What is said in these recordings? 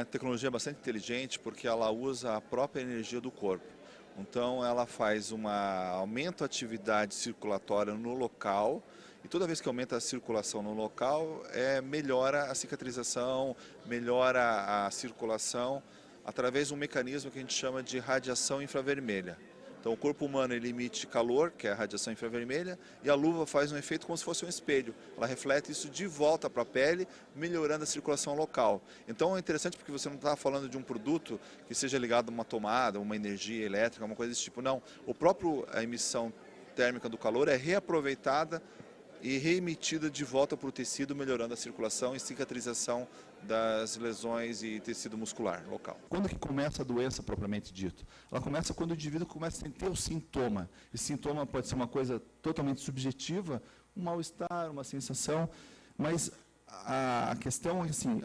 uma tecnologia bastante inteligente porque ela usa a própria energia do corpo. Então ela aumenta a atividade circulatória no local e toda vez que aumenta a circulação no local, melhora a cicatrização, melhora a circulação através de um mecanismo que a gente chama de radiação infravermelha. Então o corpo humano ele emite calor, que é a radiação infravermelha, e a luva faz um efeito como se fosse um espelho. Ela reflete isso de volta para a pele, melhorando a circulação local. Então é interessante porque você não está falando de um produto que seja ligado a uma tomada, uma energia elétrica, uma coisa desse tipo. Não, a emissão térmica do calor é reaproveitada e reemitida de volta para o tecido, melhorando a circulação e cicatrização das lesões e tecido muscular local. Quando que começa a doença propriamente dito? Ela começa quando o indivíduo começa a ter o sintoma. Esse sintoma pode ser uma coisa totalmente subjetiva, um mal-estar, uma sensação, mas a questão é assim,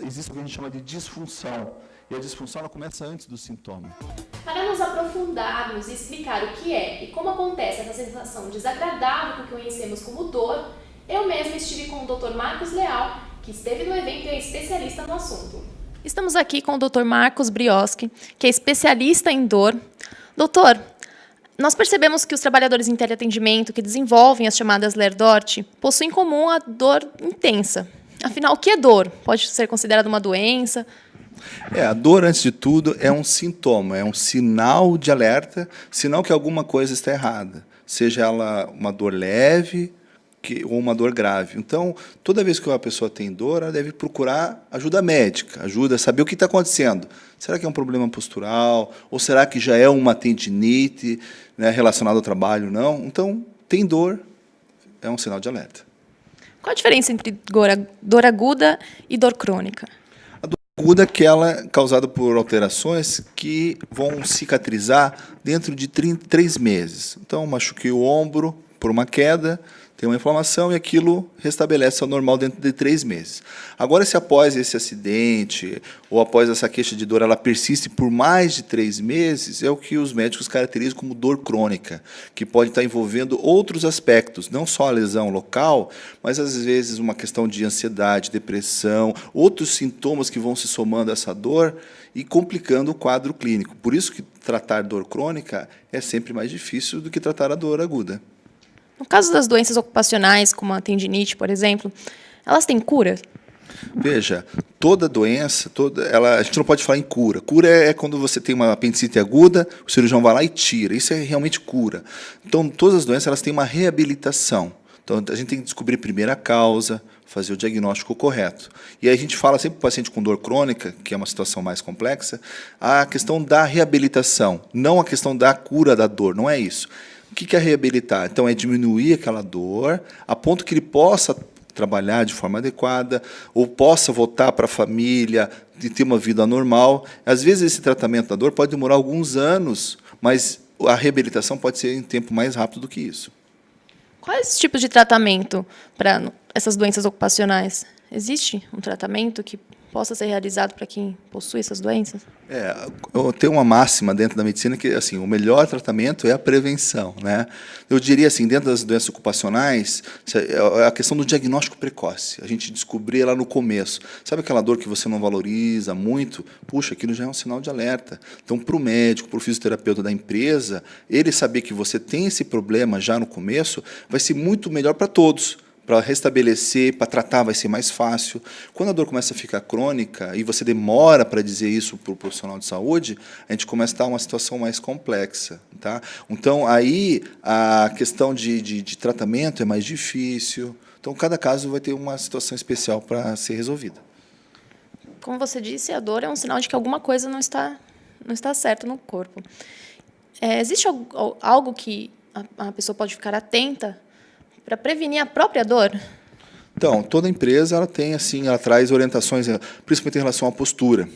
existe o que a gente chama de disfunção, e a disfunção ela começa antes do sintoma. Para nos aprofundarmos e explicar o que é e como acontece essa sensação desagradável que conhecemos como dor, eu mesma estive com o Dr. Marcos Leal, que esteve no evento e é especialista no assunto. Estamos aqui com o Dr. Marcos Brioski, que é especialista em dor. Doutor, nós percebemos que os trabalhadores em teleatendimento que desenvolvem as chamadas LER-DORT possuem em comum a dor intensa. Afinal, o que é dor? Pode ser considerada uma doença? A dor, antes de tudo, é um sintoma, é um sinal de alerta, sinal que alguma coisa está errada, seja ela uma dor leve ou uma dor grave. Então, toda vez que uma pessoa tem dor, ela deve procurar ajuda médica, ajuda a saber o que está acontecendo. Será que é um problema postural? Ou será que já é uma tendinite, né, relacionada ao trabalho? Não. Então, tem dor, é um sinal de alerta. Qual a diferença entre dor aguda e dor crônica? A dor aguda é aquela causada por alterações que vão cicatrizar dentro de 3 meses. Então, machuquei o ombro por uma queda, tem uma inflamação e aquilo restabelece ao normal dentro de 3 meses. Agora, se após esse acidente ou após essa queixa de dor ela persiste por mais de 3 meses, é o que os médicos caracterizam como dor crônica, que pode estar envolvendo outros aspectos, não só a lesão local, mas às vezes uma questão de ansiedade, depressão, outros sintomas que vão se somando a essa dor e complicando o quadro clínico. Por isso que tratar dor crônica é sempre mais difícil do que tratar a dor aguda. No caso das doenças ocupacionais, como a tendinite, por exemplo, elas têm cura? Veja, toda doença, a gente não pode falar em cura. Cura é quando você tem uma apendicite aguda, o cirurgião vai lá e tira. Isso é realmente cura. Então, todas as doenças elas têm uma reabilitação. Então, a gente tem que descobrir primeiro a causa, fazer o diagnóstico correto. E aí a gente fala sempre para o paciente com dor crônica, que é uma situação mais complexa, a questão da reabilitação, não a questão da cura da dor, não é isso. O que é reabilitar? Então, é diminuir aquela dor, a ponto que ele possa trabalhar de forma adequada, ou possa voltar para a família e ter uma vida normal. Às vezes, esse tratamento da dor pode demorar alguns anos, mas a reabilitação pode ser em tempo mais rápido do que isso. Quais tipos de tratamento para essas doenças ocupacionais? Existe um tratamento que possa ser realizado para quem possui essas doenças? Eu tenho uma máxima dentro da medicina que assim, o melhor tratamento é a prevenção, né? Eu diria assim, dentro das doenças ocupacionais, é a questão do diagnóstico precoce, a gente descobrir lá no começo. Sabe aquela dor que você não valoriza muito? Puxa, aquilo já é um sinal de alerta. Então, para o médico, para o fisioterapeuta da empresa, ele saber que você tem esse problema já no começo, vai ser muito melhor para todos. Para restabelecer, para tratar vai ser mais fácil. Quando a dor começa a ficar crônica e você demora para dizer isso para o profissional de saúde, a gente começa a estar uma situação mais complexa. Tá? Então, aí a questão de tratamento é mais difícil. Então, cada caso vai ter uma situação especial para ser resolvida. Como você disse, a dor é um sinal de que alguma coisa não está certa no corpo. Existe algo que a pessoa pode ficar atenta para prevenir a própria dor? Então, toda empresa ela tem assim, ela traz orientações, principalmente em relação à postura,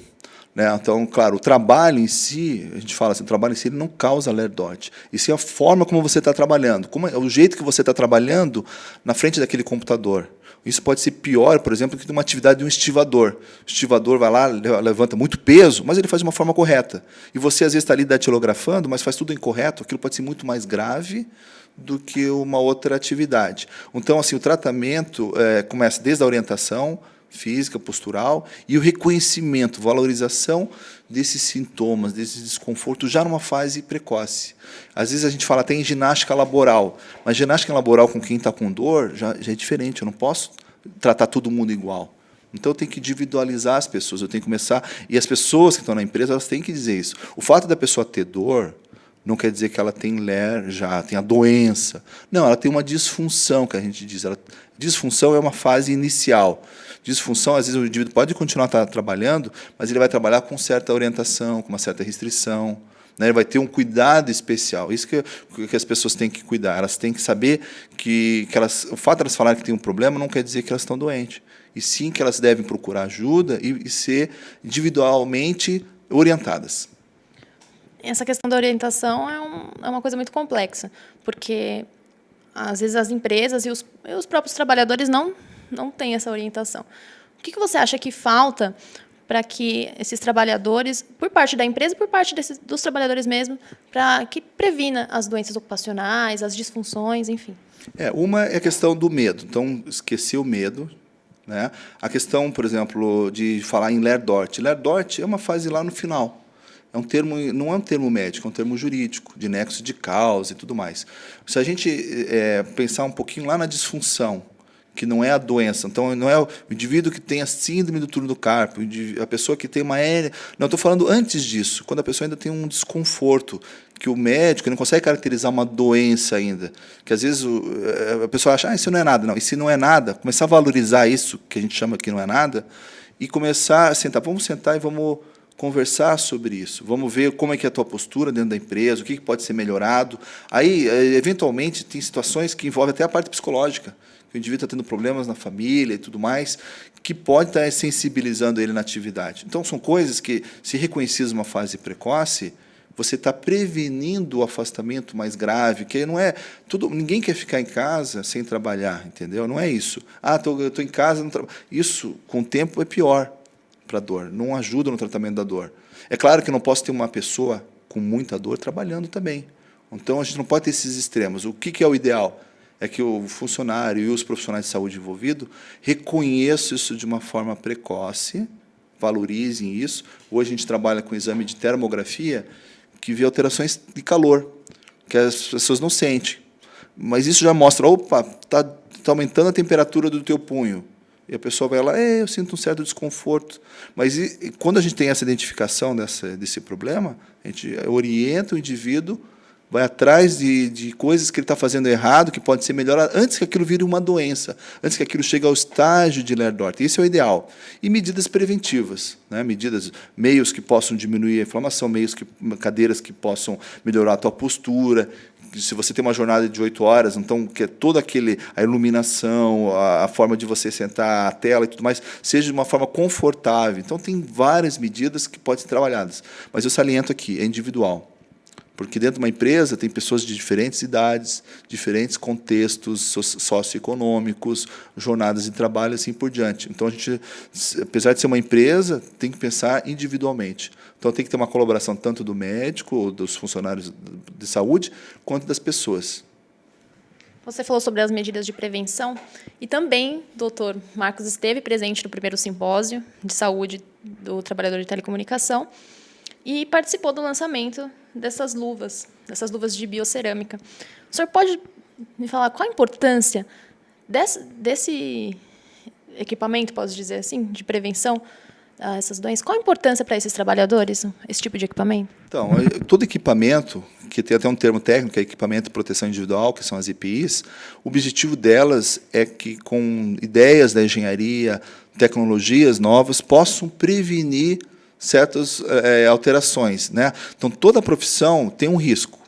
né? Então, claro, o trabalho em si, a gente fala assim, o trabalho em si ele não causa LER-DORT. E sim a forma como você está trabalhando, o jeito que você está trabalhando na frente daquele computador. Isso pode ser pior, por exemplo, que de uma atividade de um estivador. O estivador vai lá, levanta muito peso, mas ele faz de uma forma correta. E você, às vezes, está ali datilografando, mas faz tudo incorreto, aquilo pode ser muito mais grave do que uma outra atividade. Então, assim, o tratamento começa desde a orientação, física, postural, e o reconhecimento, valorização desses sintomas, desse desconforto, já numa fase precoce. Às vezes a gente fala até em ginástica laboral, mas ginástica laboral com quem está com dor já é diferente, eu não posso tratar todo mundo igual. Então, eu tenho que individualizar as pessoas, eu tenho que começar... E as pessoas que estão na empresa, elas têm que dizer isso. O fato da pessoa ter dor não quer dizer que ela tem LER já, tem a doença. Não, ela tem uma disfunção, que a gente diz. Disfunção é uma fase inicial. Disfunção, às vezes, o indivíduo pode continuar trabalhando, mas ele vai trabalhar com certa orientação, com uma certa restrição. Né? Ele vai ter um cuidado especial. Isso que as pessoas têm que cuidar. Elas têm que saber que o fato de elas falarem que tem um problema não quer dizer que elas estão doentes. E sim que elas devem procurar ajuda e ser individualmente orientadas. Essa questão da orientação é uma coisa muito complexa, porque, às vezes, as empresas e os próprios trabalhadores não têm essa orientação. O que você acha que falta para que esses trabalhadores, por parte da empresa e por parte dos trabalhadores mesmo, para que previna as doenças ocupacionais, as disfunções, enfim? Uma é a questão do medo. Então, esquecer o medo. Né? A questão, por exemplo, de falar em Ler-Dort. Ler-Dort é uma fase lá no final. É um termo, não é um termo médico, é um termo jurídico, de nexo de causa e tudo mais. Se a gente pensar um pouquinho lá na disfunção, que não é a doença, então não é o indivíduo que tem a síndrome do túnel do carpo, a pessoa que tem uma hérnia. Não, estou falando antes disso, quando a pessoa ainda tem um desconforto, que o médico não consegue caracterizar uma doença ainda. Que às vezes a pessoa acha, isso não é nada. Não, e se não é nada, começar a valorizar isso, que a gente chama que não é nada, e começar a sentar. Vamos sentar e vamos conversar sobre isso. Vamos ver como é que é a tua postura dentro da empresa, o que pode ser melhorado. Aí, eventualmente, tem situações que envolvem até a parte psicológica, que o indivíduo está tendo problemas na família e tudo mais, que pode estar sensibilizando ele na atividade. Então, são coisas que, se reconhecidas uma fase precoce, você está prevenindo o afastamento mais grave, que não é ninguém quer ficar em casa sem trabalhar, entendeu? Não é isso. Estou em casa, não isso com o tempo é pior para a dor, não ajuda no tratamento da dor. É claro que não posso ter uma pessoa com muita dor trabalhando também. Então, a gente não pode ter esses extremos. O que é o ideal? É que o funcionário e os profissionais de saúde envolvidos reconheçam isso de uma forma precoce, valorizem isso. Hoje a gente trabalha com exame de termografia, que vê alterações de calor, que as pessoas não sentem. Mas isso já mostra, opa, está aumentando a temperatura do teu punho. E a pessoa vai lá, eu sinto um certo desconforto. Mas quando a gente tem essa identificação desse problema, a gente orienta o indivíduo, vai atrás de coisas que ele está fazendo errado, que pode ser melhorado, antes que aquilo vire uma doença, antes que aquilo chegue ao estágio de Ler-Dort. Isso é o ideal. E medidas preventivas, né? Meios que possam diminuir a inflamação, cadeiras que possam melhorar a tua postura. Se você tem uma jornada de 8 horas, então que toda a iluminação, a forma de você sentar, a tela e tudo mais, seja de uma forma confortável. Então, tem várias medidas que podem ser trabalhadas. Mas eu saliento aqui, é individual. Porque dentro de uma empresa tem pessoas de diferentes idades, diferentes contextos socioeconômicos, jornadas de trabalho, assim por diante. Então, a gente, apesar de ser uma empresa, tem que pensar individualmente. Então, tem que ter uma colaboração tanto do médico, dos funcionários de saúde, quanto das pessoas. Você falou sobre as medidas de prevenção e também o doutor Marcos esteve presente no primeiro simpósio de saúde do trabalhador de telecomunicação e participou do lançamento dessas luvas de biocerâmica. O senhor pode me falar qual a importância desse equipamento, posso dizer assim, de prevenção a essas doenças? Qual a importância para esses trabalhadores, esse tipo de equipamento? Então, todo equipamento, que tem até um termo técnico, é equipamento de proteção individual, que são as EPIs, o objetivo delas é que, com ideias da engenharia, tecnologias novas, possam prevenir certas alterações, né? Então, toda profissão tem um risco.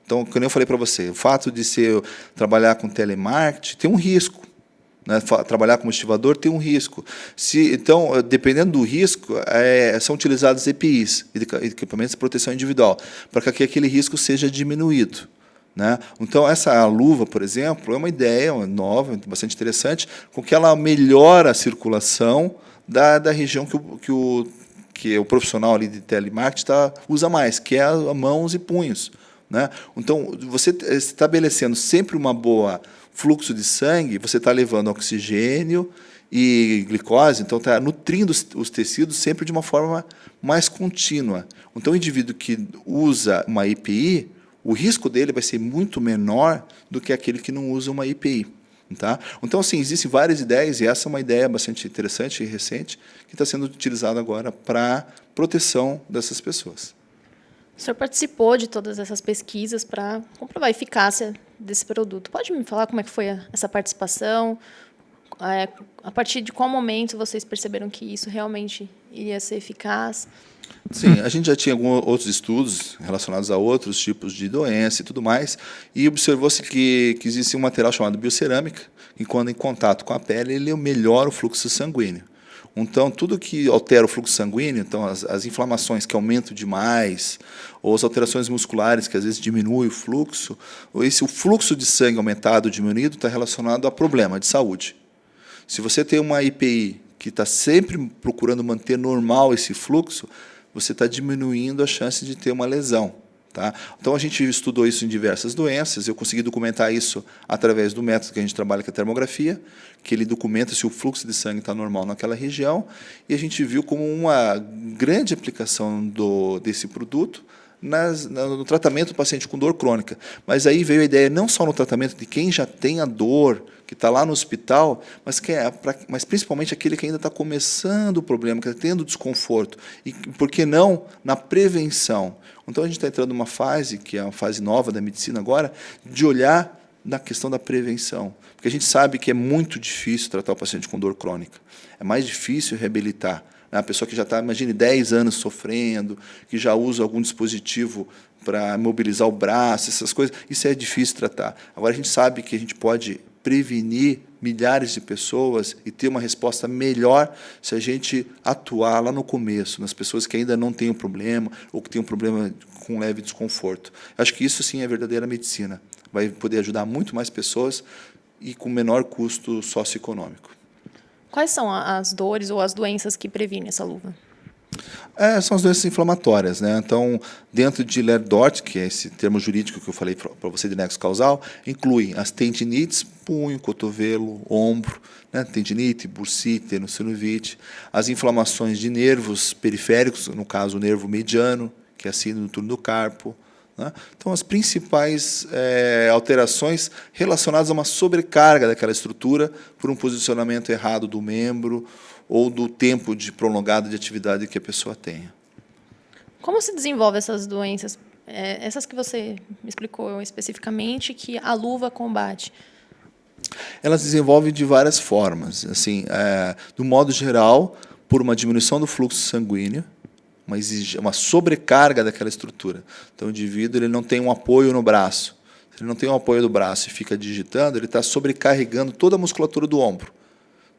Então, como eu falei para você, o fato de trabalhar com telemarketing tem um risco. Né? Trabalhar como estivador tem um risco. Então, dependendo do risco, são utilizados EPIs, equipamentos de proteção individual, para que aquele risco seja diminuído. Né? Então, essa luva, por exemplo, é uma ideia nova, bastante interessante, com que ela melhora a circulação da região que o profissional ali de telemarketing usa mais, que é a mãos e punhos. Né? Então, você estabelecendo sempre uma boa fluxo de sangue, você está levando oxigênio e glicose, então está nutrindo os tecidos sempre de uma forma mais contínua. Então, o indivíduo que usa uma EPI, o risco dele vai ser muito menor do que aquele que não usa uma EPI. Tá? Então, assim, existem várias ideias, e essa é uma ideia bastante interessante e recente, que está sendo utilizada agora para proteção dessas pessoas. O senhor participou de todas essas pesquisas para comprovar a eficácia desse produto. Pode me falar como é que foi essa participação? A partir de qual momento vocês perceberam que isso realmente iria ser eficaz? Sim, a gente já tinha alguns outros estudos relacionados a outros tipos de doença e tudo mais, e observou-se que existe um material chamado biocerâmica, que, quando em contato com a pele, ele melhora o fluxo sanguíneo. Então, tudo que altera o fluxo sanguíneo, então as inflamações que aumentam demais, ou as alterações musculares que às vezes diminuem o fluxo, o fluxo de sangue aumentado ou diminuído está relacionado a problema de saúde. Se você tem uma EPI que está sempre procurando manter normal esse fluxo, você está diminuindo a chance de ter uma lesão. Tá? Então, a gente estudou isso em diversas doenças, eu consegui documentar isso através do método que a gente trabalha, que é a termografia, que ele documenta se o fluxo de sangue está normal naquela região, e a gente viu como uma grande aplicação desse produto no tratamento do paciente com dor crônica. Mas aí veio a ideia não só no tratamento de quem já tem a dor, que está lá no hospital, mas principalmente aquele que ainda está começando o problema, que está tendo desconforto. E, por que não, na prevenção? Então, a gente está entrando numa fase, que é uma fase nova da medicina agora, de olhar na questão da prevenção. Porque a gente sabe que é muito difícil tratar o paciente com dor crônica. É mais difícil reabilitar. A pessoa que já está, imagine, 10 anos sofrendo, que já usa algum dispositivo para mobilizar o braço, essas coisas, isso é difícil tratar. Agora, a gente sabe que a gente pode prevenir milhares de pessoas e ter uma resposta melhor se a gente atuar lá no começo, nas pessoas que ainda não têm um problema ou que têm um problema com leve desconforto. Acho que isso, sim, é verdadeira medicina. Vai poder ajudar muito mais pessoas e com menor custo socioeconômico. Quais são as dores ou as doenças que previnem essa luva? São as doenças inflamatórias, né? Então, dentro de Lerdort, que é esse termo jurídico que eu falei para você de nexo causal, inclui as tendinites, punho, cotovelo, ombro, né? Tendinite, bursite, tenossinovite, as inflamações de nervos periféricos, no caso o nervo mediano, que é a síndrome do túnel do carpo, né? Então, as principais alterações relacionadas a uma sobrecarga daquela estrutura por um posicionamento errado do membro ou do tempo prolongado de atividade que a pessoa tenha. Como se desenvolve essas doenças? Essas que você me explicou especificamente, que a luva combate. Elas desenvolvem de várias formas. Do modo geral, por uma diminuição do fluxo sanguíneo, uma sobrecarga daquela estrutura. Então, o indivíduo ele não tem um apoio no braço. Se ele não tem um apoio do braço e fica digitando, ele está sobrecarregando toda a musculatura do ombro.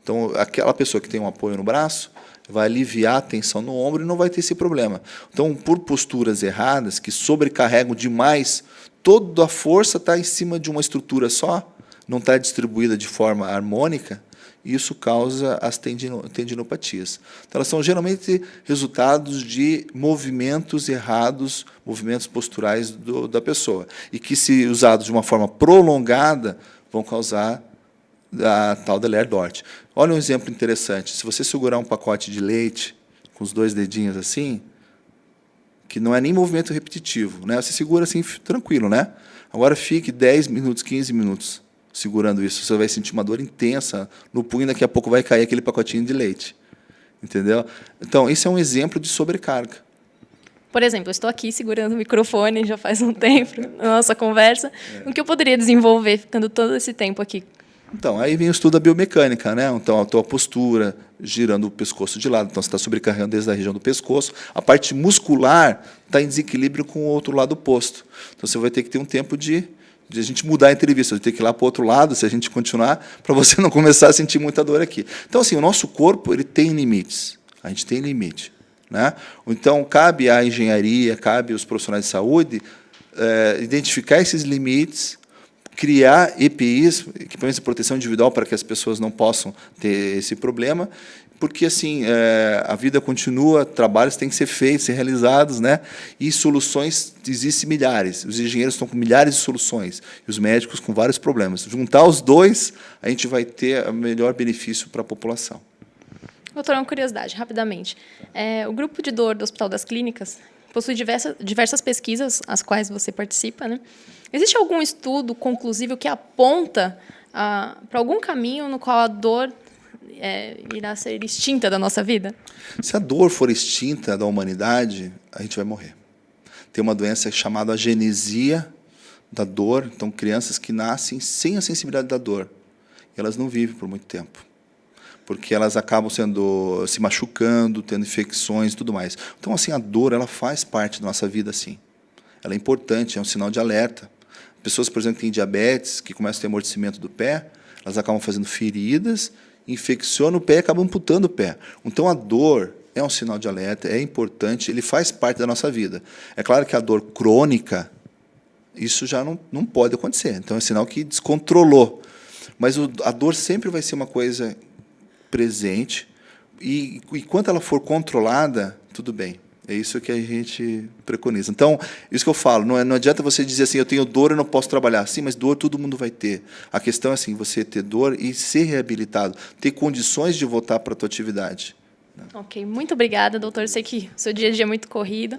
Então, aquela pessoa que tem um apoio no braço vai aliviar a tensão no ombro e não vai ter esse problema. Então, por posturas erradas, que sobrecarregam demais, toda a força está em cima de uma estrutura só, não está distribuída de forma harmônica, e isso causa as tendinopatias. Então, elas são geralmente resultados de movimentos errados, movimentos posturais da pessoa, e que, se usados de uma forma prolongada, vão causar a tal da Lerdort. Olha um exemplo interessante. Se você segurar um pacote de leite com os 2 dedinhos assim, que não é nem movimento repetitivo, né? Você segura assim tranquilo, né? Agora fique 10 minutos, 15 minutos segurando isso. Você vai sentir uma dor intensa no punho e daqui a pouco vai cair aquele pacotinho de leite. Entendeu? Então, isso é um exemplo de sobrecarga. Por exemplo, eu estou aqui segurando o microfone já faz um tempo, na nossa conversa. O que eu poderia desenvolver ficando todo esse tempo aqui? Então, aí vem o estudo da biomecânica, né? Então, a tua postura, girando o pescoço de lado. Então, você está sobrecarregando desde a região do pescoço. A parte muscular está em desequilíbrio com o outro lado oposto. Então, você vai ter que ter um tempo de a gente mudar a entrevista, de ter que ir lá para o outro lado, se a gente continuar, para você não começar a sentir muita dor aqui. Então, assim, o nosso corpo ele tem limites. A gente tem limite, né? Então, cabe à engenharia, cabe aos profissionais de saúde identificar esses limites, criar EPIs, equipamentos de proteção individual, para que as pessoas não possam ter esse problema, porque assim a vida continua, trabalhos têm que ser feitos, ser realizados, né? E soluções existem milhares. Os engenheiros estão com milhares de soluções e os médicos com vários problemas. Juntar os dois, a gente vai ter o melhor benefício para a população. Doutor, uma curiosidade, rapidamente. O grupo de dor do Hospital das Clínicas possui diversas pesquisas, as quais você participa, né? Existe algum estudo conclusivo que aponta para algum caminho no qual a dor irá ser extinta da nossa vida? Se a dor for extinta da humanidade, a gente vai morrer. Tem uma doença chamada agenesia da dor, então crianças que nascem sem a sensibilidade da dor, e elas não vivem por muito tempo, porque elas acabam se machucando, tendo infecções e tudo mais. Então, assim, a dor, ela faz parte da nossa vida, sim. Ela é importante, é um sinal de alerta. Pessoas, por exemplo, que têm diabetes, que começam a ter amortecimento do pé, elas acabam fazendo feridas, infeccionam o pé e acabam amputando o pé. Então, a dor é um sinal de alerta, é importante, ele faz parte da nossa vida. É claro que a dor crônica, isso já não pode acontecer. Então, é sinal que descontrolou. Mas a dor sempre vai ser uma coisa presente, e enquanto ela for controlada, tudo bem. É isso que a gente preconiza. Então, isso que eu falo, não adianta você dizer assim, eu tenho dor, eu não posso trabalhar. Sim, mas dor todo mundo vai ter. A questão é assim, você ter dor e ser reabilitado, ter condições de voltar para a tua atividade. Ok, muito obrigada, doutor. Eu sei que o seu dia a dia é muito corrido.